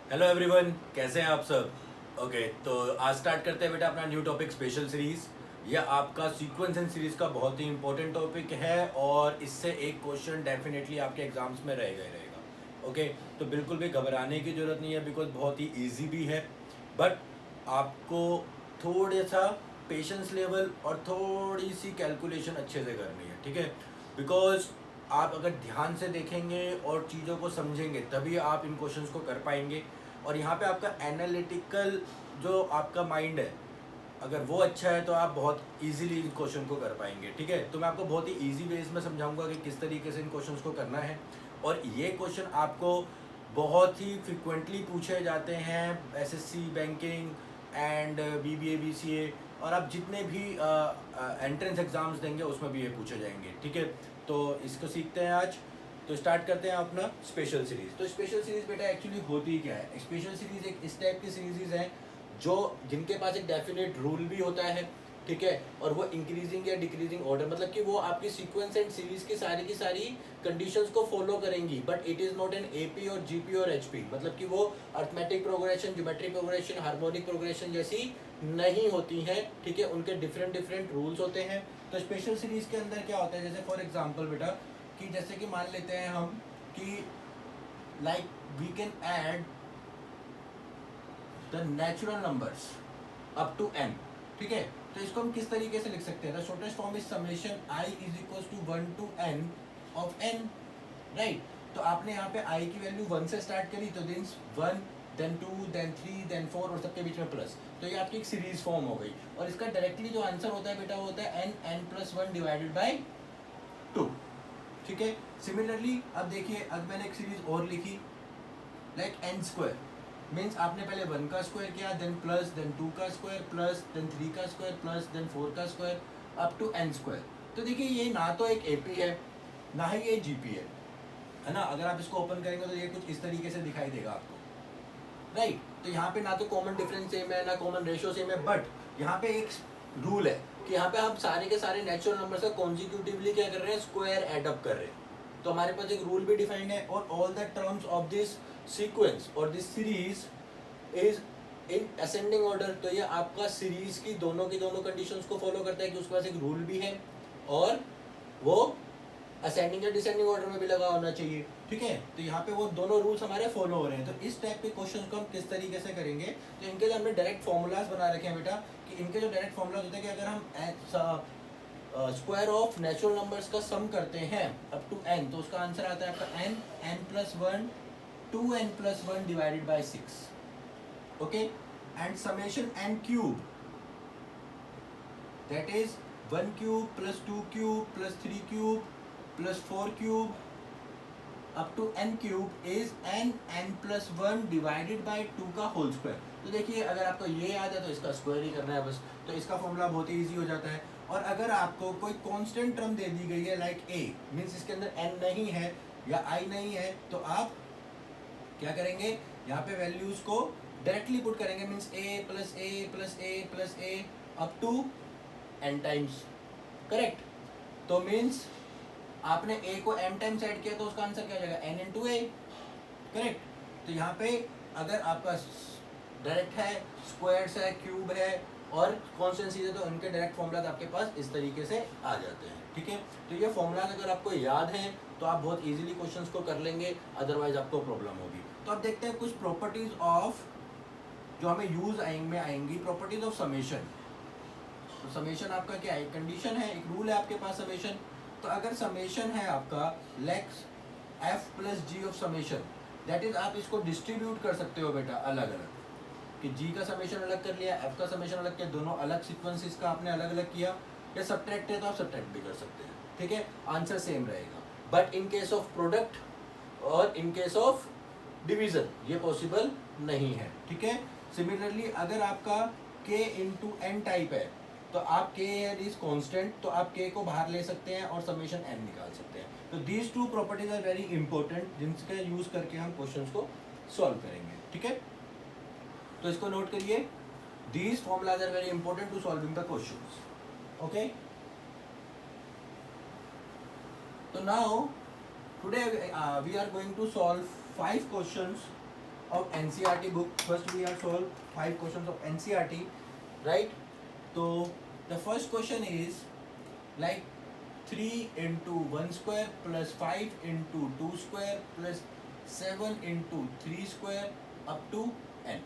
Hello everyone, कैसे हैं आप सब। ओके तो आज स्टार्ट करते हैं बेटा अपना न्यू टॉपिक स्पेशल सीरीज। यह आपका सीक्वेंस एंड सीरीज का बहुत ही इंपॉर्टेंट टॉपिक है और इससे एक क्वेश्चन डेफिनेटली आपके एग्जाम्स में रहेगा ही रहेगा। ओके तो बिल्कुल भी घबराने की ज़रूरत नहीं है बिकॉज बहुत ही ईजी भी है। बट आपको थोड़ा सा पेशेंस लेवल और थोड़ी सी कैलकुलेशन अच्छे से करनी है, ठीक है। बिकॉज आप अगर ध्यान से देखेंगे और चीज़ों को समझेंगे तभी आप इन क्वेश्चंस को कर पाएंगे। और यहाँ पे आपका एनालिटिकल जो आपका माइंड है, अगर वो अच्छा है तो आप बहुत इजीली इन क्वेश्चन को कर पाएंगे, ठीक है। तो मैं आपको बहुत ही इजी वेज में समझाऊंगा कि किस तरीके से इन क्वेश्चंस को करना है। और ये क्वेश्चन आपको बहुत ही फ्रिक्वेंटली पूछे जाते हैं SSC banking and BBA BCA, और आप जितने भी एंट्रेंस एग्जाम्स देंगे उसमें भी ये पूछे जाएंगे, ठीक है। तो इसको सीखते हैं आज। तो स्टार्ट करते हैं अपना स्पेशल सीरीज। तो स्पेशल सीरीज बेटा एक्चुअली होती क्या है। स्पेशल सीरीज एक इस टाइप की सीरीज है जो जिनके पास एक डेफिनेट रूल भी होता है, ठीक है। और वो इंक्रीजिंग या डिक्रीजिंग ऑर्डर, मतलब कि वो आपकी सीक्वेंस एंड सीरीज की सारी कंडीशंस को फॉलो करेंगी। But it is not an AP और जीपी और एचपी, मतलब कि वो arithmetic progression, geometric progression, harmonic progression जैसी नहीं होती हैं, ठीक है। उनके डिफरेंट डिफरेंट रूल्स होते हैं। तो स्पेशल सीरीज के अंदर क्या होता है, जैसे फॉर एग्जाम्पल बेटा कि जैसे कि मान लेते हैं हम कि like we can add the natural numbers up to n, ठीक है। तो इसको हम किस तरीके से लिख सकते हैं, the shortest form is summation i is equal to 1 to n of n, right. तो आपने यहाँ पे i की वैल्यू 1 से स्टार्ट करी, तो मींस 1 देन 2 देन 3 देन 4 और सबके बीच में प्लस, तो ये आपकी एक सीरीज फॉर्म हो गई। और इसका डायरेक्टली जो आंसर होता है बेटा वो होता है n+1 डिवाइडेड बाय 2, ठीक है। सिमिलरली अब देखिए, अब मैंने एक सीरीज और लिखी लाइक n स्क्वायर, मीन्स आपने पहले 1 का स्क्वायर किया, देन प्लस, देन 2 का स्क्वायर प्लस, देन 3 का स्क्वायर प्लस, देन 4 का square up to n square. तो देखिए ये ना तो एक एपी है ना ही ये जीपी है ना। अगर आप इसको ओपन करेंगे तो ये कुछ इस तरीके से दिखाई देगा आपको, राइट। तो यहाँ पे ना तो कॉमन डिफरेंस सेम है ना कॉमन रेशियो सेम है, बट यहाँ पे एक रूल है कि यहाँ पे हम सारे के सारे नेचुरल नंबर से कॉन्जिक्यूटिवली क्या कर रहे हैं, स्क्वायर एड अप कर रहे हैं। तो हमारे पास एक रूल भी डिफाइंड है, और all the terms of this sequence और this series is in ascending order. तो ये आपका सीरीज की दोनों कंडीशंस को फॉलो करता है कि उसके पास एक रूल भी है और वो असेंडिंग या डिसेंडिंग ऑर्डर में भी लगा होना चाहिए, ठीक है। तो यहाँ पे वो दोनों रूल्स हमारे फॉलो हो रहे हैं। तो इस टाइप के क्वेश्चन को हम किस तरीके से करेंगे, तो इनके लिए हमने डायरेक्ट फॉर्मूलाज बना रखे हैं बेटा, कि इनके जो डायरेक्ट फॉर्मूलाज होते हैं कि अगर हम स्क्वायर ऑफ नेचुरल नंबर्स का सम करते हैं अप टू n, तो उसका आंसर आता है आपका n+1 2n+1 divided by 6, okay. And summation n cube, that is 1 cube plus 2 cube plus 3 cube plus 4 cube up to n cube is n+1 divided by 2 का whole square. तो देखिए अगर आपको ये याद है तो इसका स्क्वायर ही करना है बस, तो इसका फॉर्मूला बहुत ही ईजी हो जाता है। और अगर आपको कोई कांस्टेंट टर्म दे दी गई है लाइक a, मींस इसके अंदर n नहीं है या i नहीं है, तो आप क्या करेंगे, यहाँ पे वैल्यूज को डायरेक्टली पुट करेंगे, means a plus a plus a plus a up to n times, correct. तो मींस आपने a को m टाइम्स ऐड किया तो उसका आंसर क्या हो जाएगा, n इंटू a, करेक्ट। तो यहाँ पे अगर आपका डायरेक्ट है, स्क्वायर्स है, क्यूब है और कॉन्स्टेंसीज है, तो उनके डायरेक्ट फॉर्मूलाज आपके पास इस तरीके से आ जाते हैं, ठीक है। तो ये फॉर्मूलाज अगर आपको याद हैं तो आप बहुत इजीली क्वेश्चंस को कर लेंगे, अदरवाइज आपको प्रॉब्लम होगी। तो अब देखते हैं कुछ प्रॉपर्टीज ऑफ जो हमें यूज आएंगी, प्रॉपर्टीज ऑफ समेशन। तो समेशन आपका क्या है, कंडीशन है, एक रूल है आपके पास समेशन। तो अगर समेशन है आपका लेक्स f plus g of summation, that is आप इसको डिस्ट्रीब्यूट कर सकते हो बेटा अलग अलग, कि g का समेशन अलग कर लिया, f का समेशन अलग किया, दोनों अलग सीक्वेंसेस का आपने अलग अलग किया, या सब्ट्रैक्ट है तो आप सब्ट्रैक्ट भी कर सकते हैं, ठीक है। आंसर सेम रहेगा, but in case of product और इन केस ऑफ डिवीजन ये पॉसिबल नहीं है, ठीक है। सिमिलरली अगर आपका k इंटू एन टाइप है तो आप k इज कांस्टेंट, तो आप k को बाहर ले सकते हैं और समेशन n निकाल सकते हैं। तो these two properties are very important जिनका यूज करके हम क्वेश्चंस को सॉल्व करेंगे, ठीक है। तो इसको नोट करिए, these formulas are very important to solving the questions, okay. तो now today we are going to solve 5 questions of NCERT book. First we have solved 5 questions of NCERT, right? So the first question is like 3 into 1 square plus 5 into 2 square plus 7 into 3 square up to n.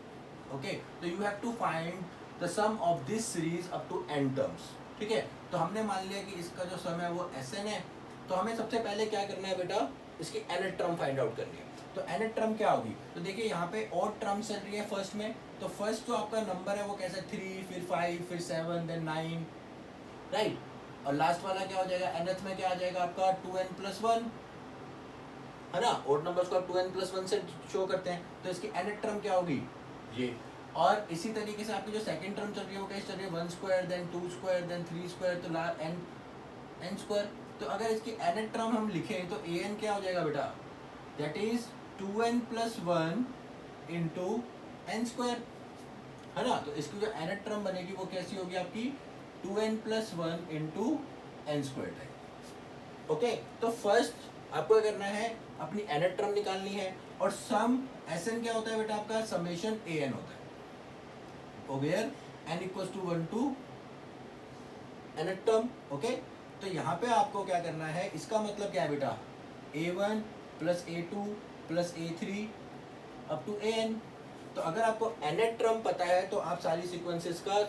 Okay, so you have to find the sum of this series up to n terms. ठीक है, तो हमने मान लिया कि इसका जो सम है वो Sn है, तो हमें सबसे पहले क्या करना है बेटा, इसकी nth टर्म फाइंड आउट करनी है. तो nth टर्म क्या होगी, तो देखिए यहाँ पे ऑड टर्म चल रही है फर्स्ट में, तो फर्स्ट जो आपका नंबर है वो कैसा 3, फिर 5, फिर 7, देन 9, राइट. और लास्ट वाला क्या हो जाएगा, nth में क्या आ जाएगा आपका 2n+1, है ना. ऑड नंबर्स को आप 2n+1 से शो करते हैं, तो इसकी nth टर्म क्या होगी ये. और इसी तरीके से आपकी जो सेकंड टर्म चल रही है वो कैसे चल रही है, 1 square then 2 square then 3 square, तो n स्क्वायर. तो अगर इसकी nth टर्म हम लिखें तो an क्या हो जाएगा बेटा, that is 2n+1 into n square, है ना. तो इसकी जो nth टर्म बनेगी वो कैसी होगी आपकी 2n+1 इंटू n स्क्वायर है. ओके, तो फर्स्ट आपको क्या करना है, अपनी nth टर्म निकालनी है, और सम Sn क्या होता है बेटा आपका, समेशन an होता है, where n equals to 1 to nth term. Okay, तो यहाँ पे आपको क्या करना है, इसका मतलब क्या है बेटा, a1 plus a2 plus a3 up to an. तो अगर आपको nth टर्म पता है तो आप सारी सीक्वेंसेस का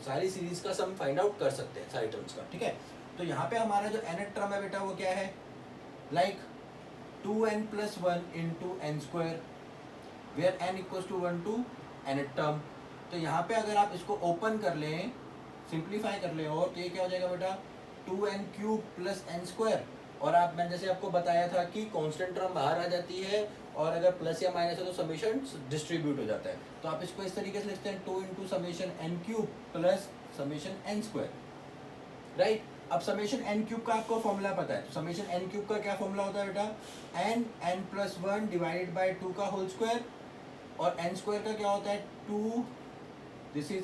सारी सीरीज का सम फाइंड आउट कर सकते हैं, सारी टर्म्स का. ठीक है, तो यहाँ पे हमारा जो nth टर्म है बेटा वो क्या है, like 2n+1 into n square, where n equals to 1 to nth term. तो यहाँ पे अगर आप इसको ओपन कर लें, सिंप्लीफाई कर लें, और तो ये क्या हो जाएगा बेटा 2n³ प्लस n स्क्वायर. और आप, मैंने जैसे आपको बताया था कि कांस्टेंट टर्म बाहर आ जाती है, और अगर प्लस या माइनस है तो समेशन डिस्ट्रीब्यूट हो जाता है. तो आप इसको इस तरीके से लिखते हैं 2 into summation n³ plus summation n square, right. अब समेशन n³ का आपको फॉर्मूला पता है, तो समेशन n³ का क्या फॉर्मूला होता है बेटा, n+1 डिवाइडेड बाय 2 का होल स्क्वायर, और n स्क्वायर का क्या होता है 2, दिस इज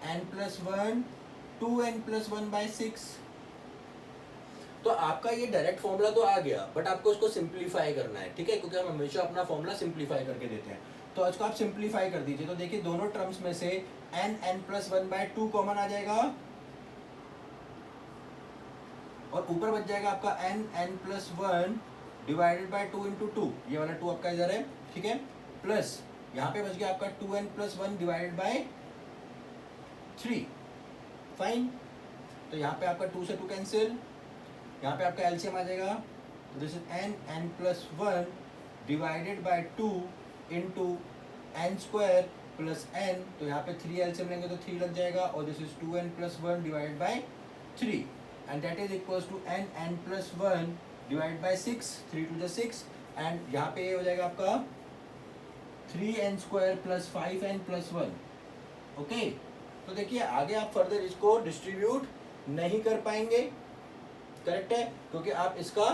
n+1 2n+1/6. तो आपका ये डायरेक्ट फॉर्मूला तो आ गया, बट आपको उसको सिंप्लीफाई करना है. ठीक है, क्योंकि हम हमेशा अपना फॉर्मूला सिंप्लीफाई करके देते हैं. तो इसको आप सिंप्लीफाई कर दीजिए, तो देखिए दोनों टर्म्स में से n+1/2 कॉमन आ जाएगा, और ऊपर बच जाएगा आपका n+1 डिवाइडेड बाय 2 इंटू 2, ये वाला 2 आपका इधर है. ठीक है, प्लस यहाँ पे बच गया आपका 2n+1 डिवाइडेड बाय 3. फाइन, तो यहाँ पे आपका 2 से 2 कैंसिल, यहाँ पे आपका एलसीएम आ जाएगा, this is n+1 divided by 2 into n square plus n. तो यहाँ पे 3 एलसीएम लेंगे तो 3 लग जाएगा, और this is 2n+1 divided by 3, and that is equals to n+1 divided by 6, 3 to the 6, and यहाँ पे ये हो जाएगा आपका 3n square plus 5n+1. Okay, तो देखिए आगे आप फर्दर इसको डिस्ट्रीब्यूट नहीं कर पाएंगे, करेक्ट है, क्योंकि आप इसका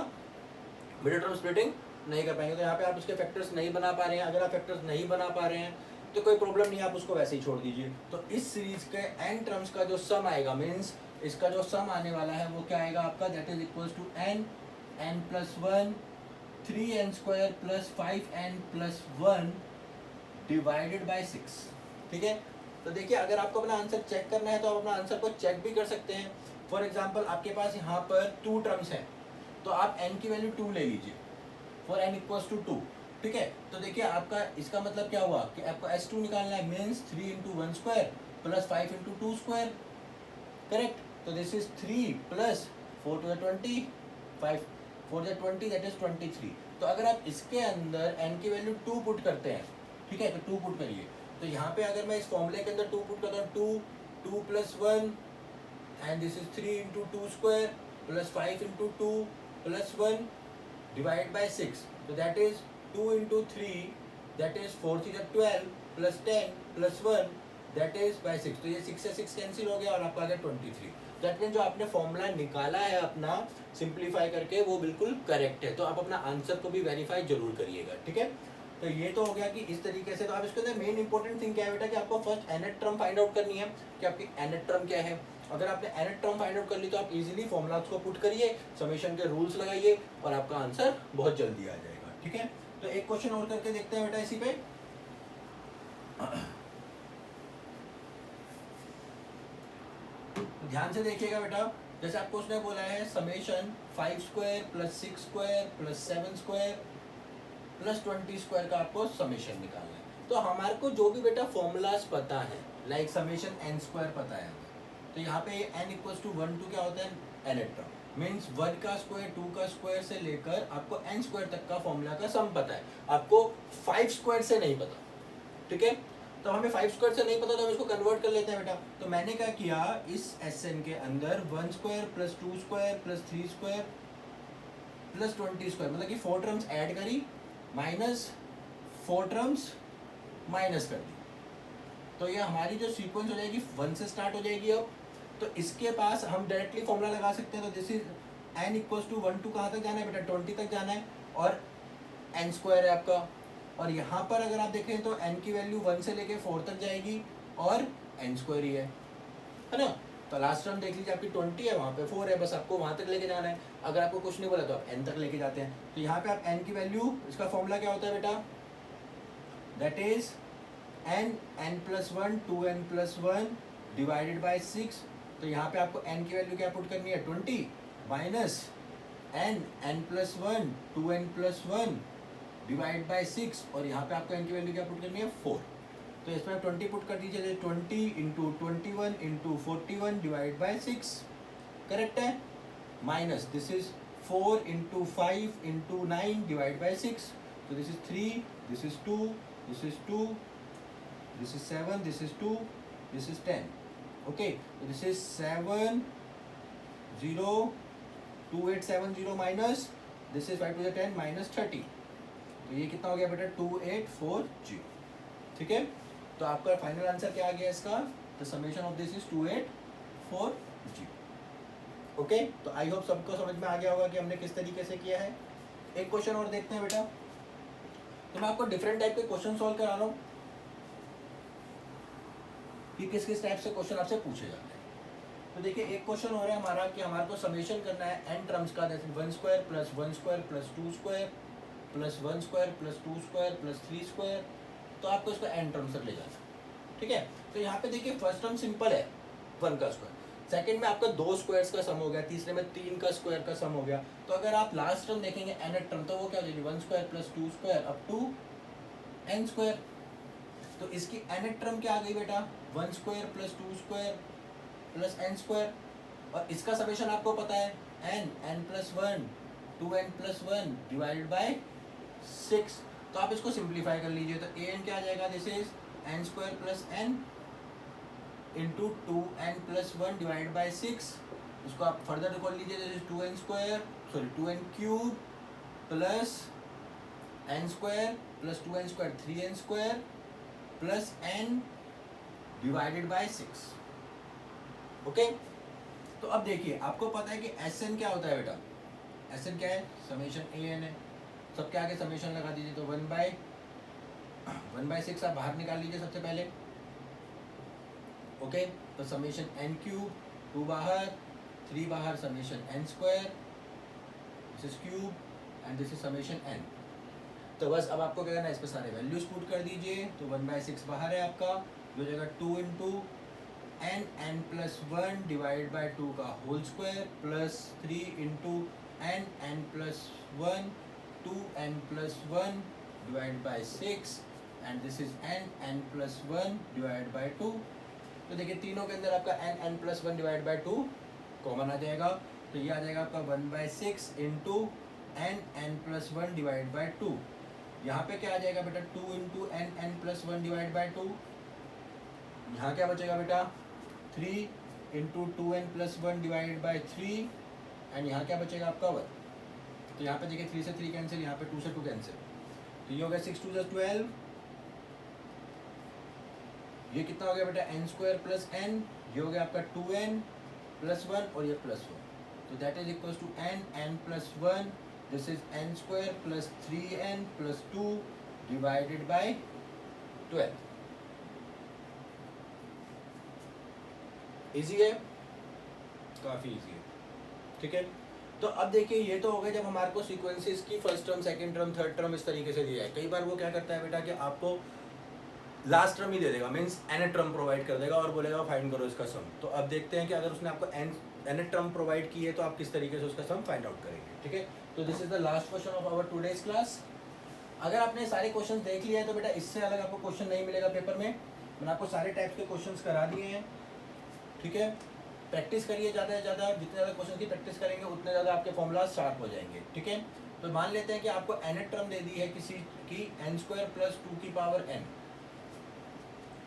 मिडिल टर्म स्प्लिटिंग नहीं कर पाएंगे. तो यहाँ पे आप इसके फैक्टर्स नहीं बना पा रहे हैं. अगर आप फैक्टर्स नहीं बना पा रहे हैं तो कोई प्रॉब्लम नहीं, आप उसको वैसे ही छोड़ दीजिए. तो इस सीरीज के n टर्म्स का जो सम आएगा, मीन्स इसका जो सम आने वाला है वो क्या आएगा आपका, that is equals to n+1 3n square plus 5n+1 divided by 6. ठीक है, तो देखिए अगर आपको अपना आंसर चेक करना है तो आप अपना आंसर को चेक भी कर सकते हैं. फॉर एग्जांपल आपके पास यहाँ पर 2 टर्म्स हैं, तो आप n की वैल्यू 2 ले लीजिए फॉर n इक्वल्स टू 2. ठीक है, तो देखिए आपका इसका मतलब क्या हुआ कि आपको S2 निकालना है, means 3 into 1 square plus 5 into 2 square, correct. तो this is 3 plus 4 to the 20, 5 4 to the 20, that is 23. तो अगर आप इसके अंदर n की वैल्यू 2 पुट करते हैं, ठीक है, तो 2 पुट करिए. तो यहाँ पे अगर मैं इस फॉर्मूले के अंदर 2 पुट करता हूँ, 2 plus 1, and this is 3 into 2 square plus 5 into 2 plus 1 divide by 6. तो that is 2 into 3, that is 4 3 12 plus 10 plus 1, that is by 6. तो ये 6 से 6 कैंसिल हो गया और आपका आ गया 23. दैट मीन जो आपने फॉर्मूला निकाला है अपना सिंप्लीफाई करके वो बिल्कुल करेक्ट है. तो आप अपना आंसर को भी वेरीफाई जरूर करिएगा. ठीक है, तो ये तो हो गया कि इस तरीके से. तो आप इसके अंदर मेन इंपॉर्टेंट थिंग क्या है बेटा, कि आपको first nth term find out करनी है कि आपकी nth टर्म क्या है. अगर आपने nth टर्म फाइंड आउट कर ली तो आप इजीली फॉर्मूलाज को पुट करिए, समेशन के रूल्स लगाइए और आपका आंसर बहुत जल्दी आ जाएगा. ठीक है, तो एक क्वेश्चन और करके देखते हैं बेटा इसी पे। ध्यान से देखिएगा बेटा, जैसे आपको उसने बोला है summation 5 square plus 6 square plus 7 square plus 20 square का आपको समेशन निकालना है। तो हमारे को जो भी बेटा फॉर्मूलाज पता है, लाइक समेशन n स्क्वायर पता है, तो यहाँ पे n इक्वल्स टू 1 टू क्या होता है, nth टर्म मीन्स 1 का स्क्वायर 2 का स्क्वायर से लेकर आपको n स्क्वायर तक का फॉर्मूला का सम पता है, आपको 5 स्क्वायर से नहीं पता, ठीक है। तो हमें 5 स्क्वायर से नहीं पता तो हम इसको कन्वर्ट कर लेते हैं बेटा। तो मैंने क्या किया, इस Sn के अंदर 1 square plus 2 square plus 3 square plus 20 square, मतलब कि 4 टर्म्स ऐड करी माइनस 4 टर्म्स माइनस कर दी। तो ये हमारी जो सीक्वेंस हो जाएगी 1 से स्टार्ट हो जाएगी। अब तो इसके पास हम डायरेक्टली फॉर्मूला लगा सकते हैं। तो this is n equals to 1 to कहाँ तक जाना है बेटा, 20 तक जाना है, और n स्क्वायर है आपका। और यहाँ पर अगर आप देखें तो n की वैल्यू 1 से लेके 4 तक जाएगी और n स्क्वायर ही है ना। तो लास्ट टर्म देख लीजिए आपकी 20 है, वहाँ पे 4 है, बस आपको वहाँ तक लेके जाना है। अगर आपको कुछ नहीं बोला तो आप n तक लेके जाते हैं। तो यहाँ पे आप n की वैल्यू, इसका फॉर्मूला क्या होता है बेटा, that is n plus 1 2n plus 1 divided by 6। तो यहाँ पे आपको n की वैल्यू क्या पुट करनी है, 20 minus n plus 1 2n plus 1 divide by 6, और यहाँ पे आपको n की वैल्यू क्या पुट करनी है, 4। तो इसमें आप 20 पुट कर दीजिए, 20 into 21 into 41 divide by 6, correct है, minus this is 4 into 5 into 9 divide by 6। तो this is 3, this is 2, this is 2, this is 7, this is 2, this is 10. Okay, so this is 7 0 2870 minus this is 5 to the 10 minus 30। तो ये कितना हो गया बेटा, 2840, ठीक है। तो आपका फाइनल आंसर क्या आ गया इसका, the summation of this is 2840। Okay, तो आई होप सबको समझ में आ गया होगा कि हमने किस तरीके से किया है। एक क्वेश्चन और देखते हैं बेटा। तो मैं आपको डिफरेंट टाइप के क्वेश्चन सॉल्व करा रहा हूँ कि किस किस टाइप से क्वेश्चन आपसे पूछे जाते हैं। तो देखिए एक क्वेश्चन हो रहा है हमारा कि हमारे को समेशन करना है n टर्म्स का, जैसे 1 square plus 1 square plus 2 square plus 1 square plus 2 square plus 3 square. तो आपको इसको n टर्म्स तक ले जाना है, ठीक है। तो यहाँ पे देखिए फर्स्ट टर्म सिंपल है, 1 का स्क्वायर, सेकंड में आपका 2 स्क्वायर्स का सम हो गया, तीसरे में 3 का स्क्वायर का सम हो गया। तो अगर आप लास्ट टर्म देखेंगे nth टर्म, तो वो क्या हो जाएगी, 1 square plus 2 square up to n square. तो इसकी nth टर्म क्या आ गई बेटा, 1 square plus 2 square plus n square, और इसका समेशन आपको पता है n plus 1 2n plus 1 divided by 6। तो आप इसको सिंप्लीफाई कर लीजिए। तो an क्या आ जाएगा, this is n square plus n into 2n plus 1 divided by 6। इसको आप फर्दर कर लीजिए, this is 2n square sorry 2n cube plus n square plus 2n square 3n square plus n divided by 6। Okay, तो अब देखिए आपको पता है कि Sn क्या होता है बेटा, Sn क्या है, समेशन an है, सबके आगे समेशन लगा दीजिए। तो 1/6 आप बाहर निकाल लीजिए सबसे पहले। ओके, तो समेशन n क्यूब, 2 बाहर 3 बाहर, summation n square, this is cube and this is summation n। तो बस अब आपको क्या करना है, इस पर सारे वैल्यूज पुट कर दीजिए। तो 1/6 बाहर है आपका, जो हो जाएगा 2 into n plus 1 divide by 2 का whole square plus 3 into n plus 1 2n plus 1 divide by 6 and this is n plus 1 divide by 2। तो देखिए तीनों के अंदर आपका n plus 1 divide by 2 common आ जाएगा। तो ये आ जाएगा आपका 1/6 into n plus 1 divide by 2। यहाँ पे क्या आ जाएगा बेटा, 2 into n plus 1 divide by 2। यहाँ क्या बचेगा बेटा, 3 into 2n plus 1 divide by 3 and यहाँ क्या बचेगा आपका 1। तो यहाँ पे देखिए 3 से 3 कैंसिल, यहाँ पे 2 से 2 कैंसिल। तो ये हो गया 6 2 12। ये कितना हो गया बेटा, n स्क्वायर प्लस n, ये हो गया आपका 2n प्लस 1 और ये प्लस 1। तो that is equal to n plus 1, this is n square plus 3n plus 2 divided by 12। Easy है, काफ़ी इजी है, ठीक है। तो अब देखिए ये तो हो गया जब हमारे को सीक्वेंसेस की first term, second term, third term इस तरीके से दिया है। कई बार वो क्या करता है बेटा कि आपको लास्ट टर्म ही दे देगा, मीन्स एन टर्म प्रोवाइड कर देगा और बोलेगा फाइंड करो इसका सम। तो अब देखते हैं कि अगर उसने आपको एन टर्म प्रोवाइड की है तो आप किस तरीके से उसका सम फाइंड आउट करेंगे। ठीक है, तो this is the last question of our today's class. अगर आपने सारे क्वेश्चन देख लिए हैं तो बेटा इससे अलग आपको क्वेश्चन नहीं मिलेगा पेपर में। मैंने आपको सारे टाइप्स के क्वेश्चंस करा दिए हैं। ठीक है, प्रैक्टिस करिए ज़्यादा से ज़्यादा, जितने ज़्यादा क्वेश्चन की प्रैक्टिस करेंगे उतने ज़्यादा आपके फॉर्मूलाज शार्प हो जाएंगे। ठीक है, तो मान लेते हैं कि आपको एन टर्म दे दी है किसी की एन स्क्वायर प्लस 2 की पावर एन।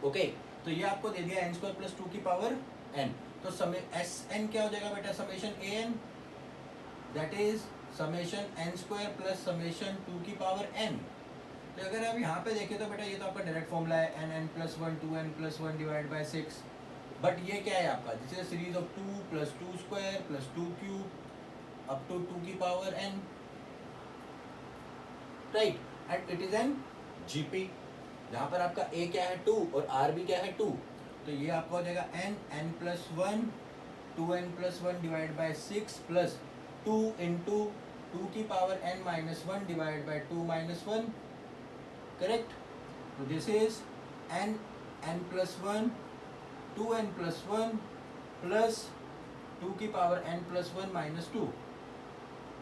ओके, तो ये आपको दे दिया एन स्क्वायर प्लस 2 की पावर एन। तो समय एस एन क्या हो जाएगा बेटा, summation a n, that is summation n square plus summation 2 की पावर एन। तो अगर आप यहाँ पे देखें तो बेटा ये तो आपका डायरेक्ट फॉर्मूला है n n plus one 2n plus one divide by 6। But ये क्या है आपका, this is series of 2 plus 2 square plus 2 cube up to 2 की power n, right, and it is an GP जहाँ पर आपका a क्या है 2 और r भी क्या है 2। तो ये आपका हो जाएगा n plus one 2n plus one divide by 6 plus 2 into 2 की power n minus one divide by 2 minus one, correct. तो this is n plus one 2n plus one plus 2 की power n plus one minus 2।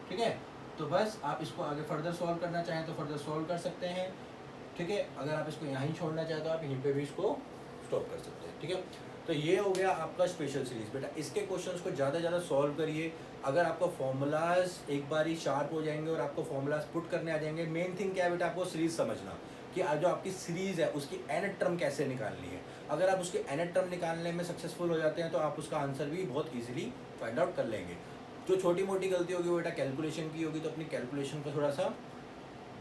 ठीक है, तो बस आप इसको आगे फर्दर सॉल्व करना चाहें तो फर्दर सॉल्व कर सकते हैं। ठीक है, अगर आप इसको यहाँ ही छोड़ना चाहें तो आप यहीं पे भी इसको स्टॉप कर सकते हैं। ठीक है, तो ये हो गया आपका स्पेशल सीरीज। बेटा इसके क्वेश्चंस को ज़्यादा ज़्यादा सॉल्व करिए। अगर आपको फॉर्मूलाज एक बार ही शार्प हो जाएंगे और आपको फॉर्मूलाज पुट करने आ जाएंगे। मेन थिंग क्या है बेटा, आपको सीरीज समझना कि जो आपकी सीरीज है उसकी एन टर्म कैसे निकालनी है। अगर आप उसकी एन टर्म निकालने में सक्सेसफुल हो जाते हैं तो आप उसका आंसर भी बहुत ईजिली फाइंड आउट कर लेंगे। जो छोटी मोटी गलती होगी वो बेटा कैलकुलेशन की होगी, तो अपनी कैलकुलेशन को थोड़ा सा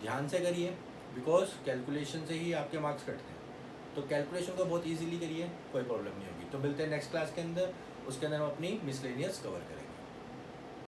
ध्यान से करिए, बिकॉज कैलकुलेशन से ही आपके मार्क्स कटते हैं। तो कैलकुलेशन को बहुत इजीली करिए, कोई प्रॉब्लम नहीं होगी। तो मिलते हैं नेक्स्ट क्लास के अंदर, उसके अंदर हम अपनी मिसलेनियस कवर करेंगे।